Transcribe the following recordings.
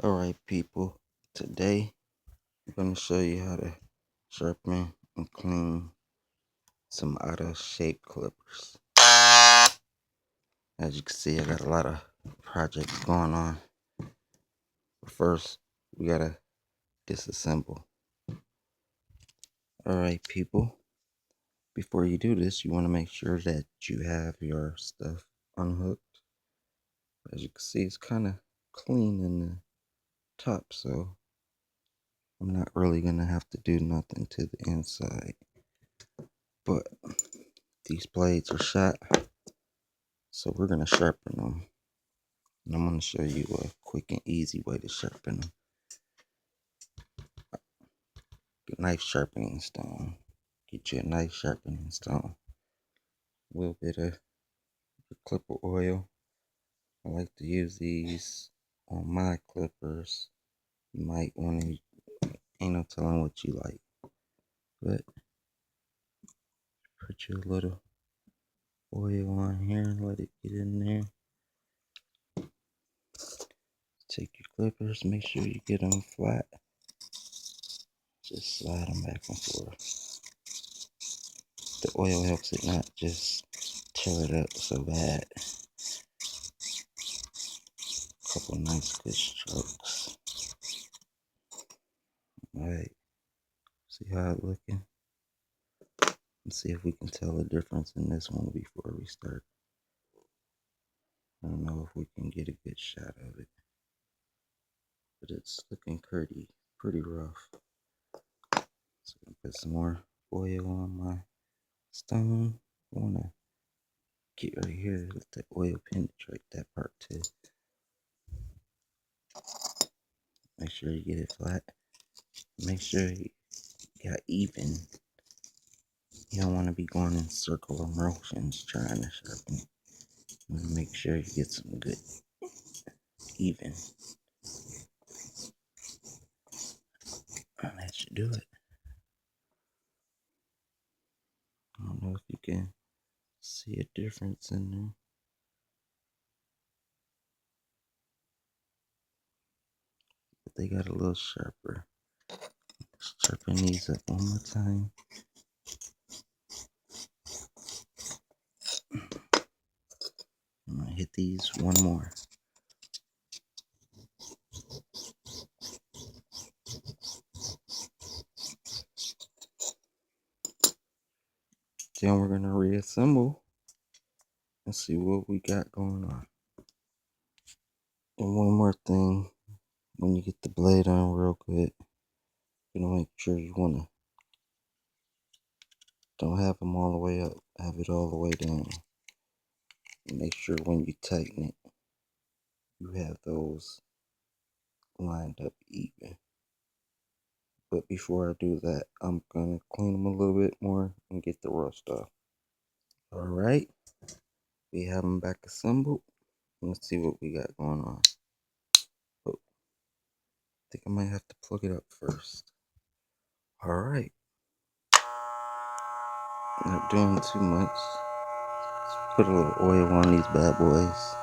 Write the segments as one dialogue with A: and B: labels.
A: Alright people, today I'm going to show you how to sharpen and clean some out of shape clippers. As you can see, I got a lot of projects going on. But first, we gotta disassemble. Alright people, before you do this, you want to make sure that you have your stuff unhooked. As you can see, it's kind of clean in the top, so I'm not really going to have to do nothing to the inside. But these blades are shot, so we're going to sharpen them. And I'm going to show you a quick and easy way to sharpen them. Knife sharpening stone. Get you a knife sharpening stone. A little bit of clipper oil. I like to use these on my clippers. You might want to, ain't no telling what you like. But put your little oil on here and let it get in there. Take your clippers, make sure you get them flat. Just slide them back and forth. The oil helps it not just tear it up so bad. Couple nice good strokes. Alright, see how it's looking? Let's see if we can tell the difference in this one before we start. I don't know if we can get a good shot of it, but it's looking pretty rough. So I'm gonna put some more oil on my stone. I wanna get right here, let the oil penetrate that part too. Make sure you get it flat. Make sure you got even. You don't want to be going in circular motions trying to sharpen it. You want to make sure you get some good even. That should do it. I don't know if you can see a difference in there. But they got a little sharper. Sharpen these up one more time. I'm gonna hit these one more. Then we're gonna reassemble and see what we got going on. And one more thing, when you get the blade on real good, you know, make sure you wanna don't have them all the way up, have it all the way down. Make sure when you tighten it, you have those lined up even. But before I do that, I'm gonna clean them a little bit more and get the rust off. Alright, we have them back assembled. Let's see what we got going on. Oh, I think I might have to plug it up first. Alright, not doing too much. Let's put a little oil on these bad boys.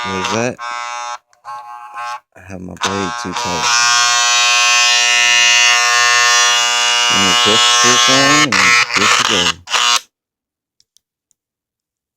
A: There's that. I have my blade too tight. And the test is on and good to go.